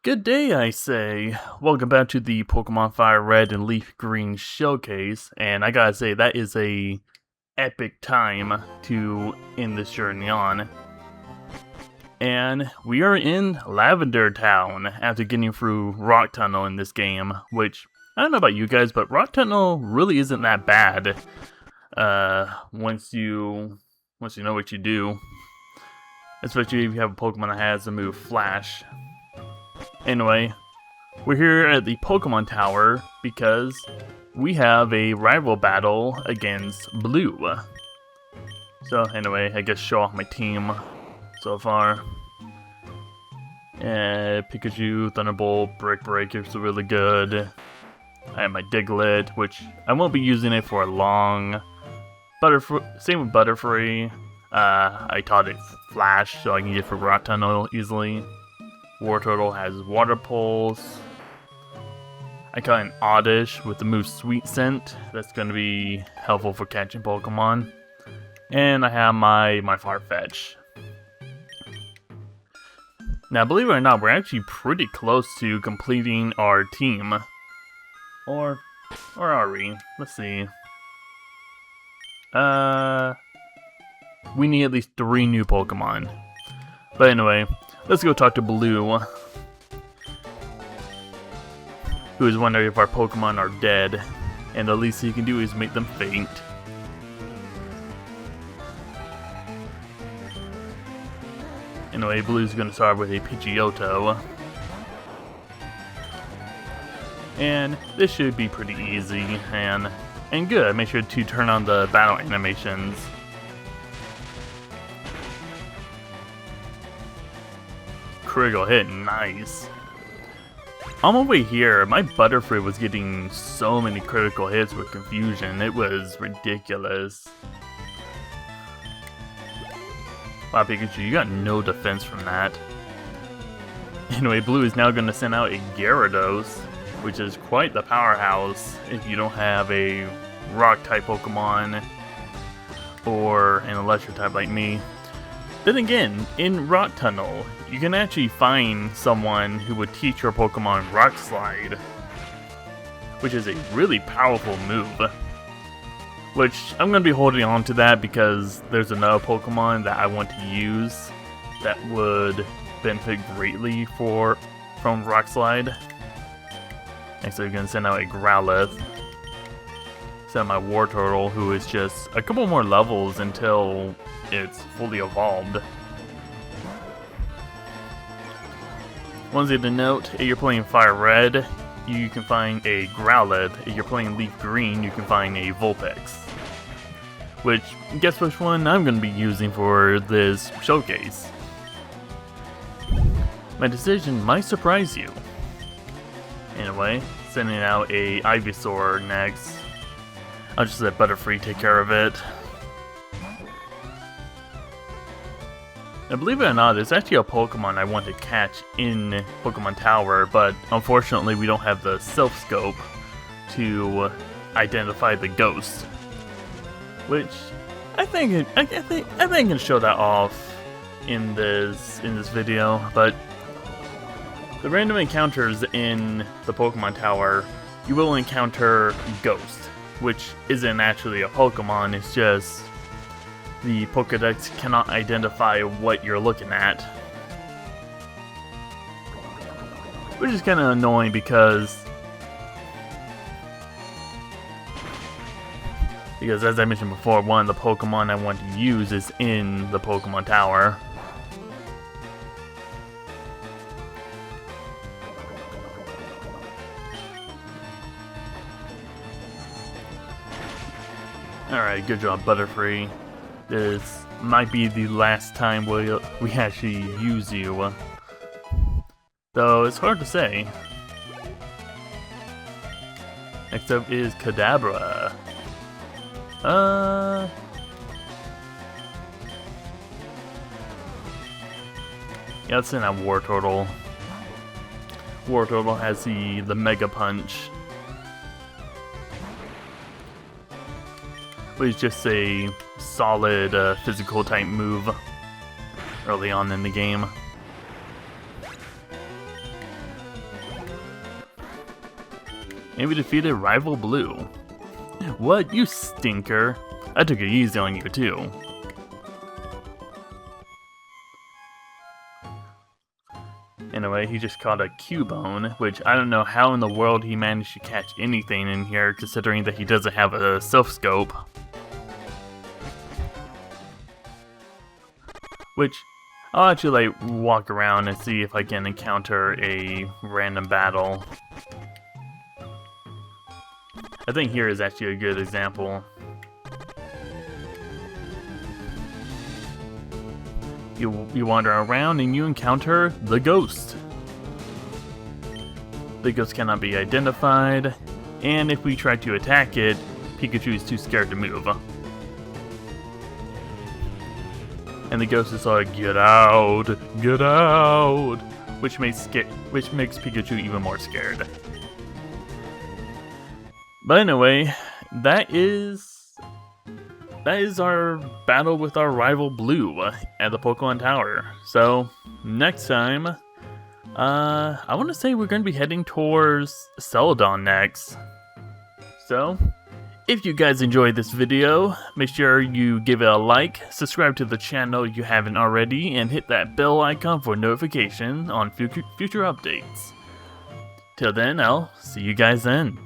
Good day, I say. Welcome back to the Pokemon FireRed and LeafGreen showcase, and I gotta say, that is a epic time to end this journey on. And we are in Lavender Town after getting through Rock Tunnel in this game, which, I don't know about you guys, but Rock Tunnel really isn't that bad. Once you know what you do. Especially if you have a Pokemon that has the move Flash. Anyway, we're here at the Pokemon Tower because we have a rival battle against Blue. So anyway, I guess show off my team so far. Pikachu, Thunderbolt, Brick Break is really good. I have my Diglett, which I won't be using it for long. Same with Butterfree. I taught it Flash so I can get for Rock Tunnel easily. Wartortle has Water Pulse. I got an Oddish with the move Sweet Scent. That's going to be helpful for catching Pokemon. And I have my Farfetch. Now, believe it or not, we're actually pretty close to completing our team. Or are we? Let's see. We need at least 3 new Pokemon. But anyway, let's go talk to Blue, who is wondering if our Pokemon are dead, and the least he can do is make them faint. Anyway, Blue's gonna start with a Pidgeotto. And this should be pretty easy and good. Make sure to turn on the battle animations. Critical hit, nice. On my way here, my Butterfree was getting so many critical hits with confusion, it was ridiculous. Wow, Pikachu, you got no defense from that. Anyway, Blue is now going to send out a Gyarados, which is quite the powerhouse if you don't have a Rock-type Pokemon or an Electric type like me. Then again, in Rock Tunnel, you can actually find someone who would teach your Pokemon Rock Slide, which is a really powerful move. Which, I'm going to be holding on to that because there's another Pokemon that I want to use that would benefit greatly from Rock Slide. Next, I'm going to send out a Growlithe. Send out my Wartortle, who is just a couple more levels until it's fully evolved. One thing to note, if you're playing FireRed, you can find a Growlithe. If you're playing LeafGreen, you can find a Vulpix. Which, guess which one I'm going to be using for this showcase. My decision might surprise you. Anyway, sending out a Ivysaur next. I'll just let Butterfree take care of it. Now, believe it or not, there's actually a Pokemon I want to catch in Pokemon Tower, but unfortunately we don't have the Self Scope to identify the ghost. Which I think I can show that off in this video, but the random encounters in the Pokemon Tower, you will encounter Ghost, which isn't actually a Pokemon, it's just the Pokedex cannot identify what you're looking at. Which is kind of annoying because as I mentioned before, one of the Pokemon I want to use is in the Pokemon Tower. Alright, good job, Butterfree. This might be the last time we actually use you. Though it's hard to say. Next up is Kadabra. Yeah, let's send out Wartortle. Wartortle has the Mega Punch, which is just a solid physical type move early on in the game. And we defeated rival Blue. What, you stinker? I took it easy on you too. Anyway, he just caught a Cubone, which I don't know how in the world he managed to catch anything in here, considering that he doesn't have a self-scope. Which, I'll actually like walk around and see if I can encounter a random battle. I think here is actually a good example. You wander around and you encounter the ghost. The ghost cannot be identified, and if we try to attack it, Pikachu is too scared to move. And the ghost is like, "Get out! Get out!" which makes Pikachu even more scared. But anyway, that is our battle with our rival Blue at the Pokemon Tower. So next time, I want to say we're going to be heading towards Celadon next. So if you guys enjoyed this video, make sure you give it a like, subscribe to the channel if you haven't already, and hit that bell icon for notification on future updates. Till then, I'll see you guys then.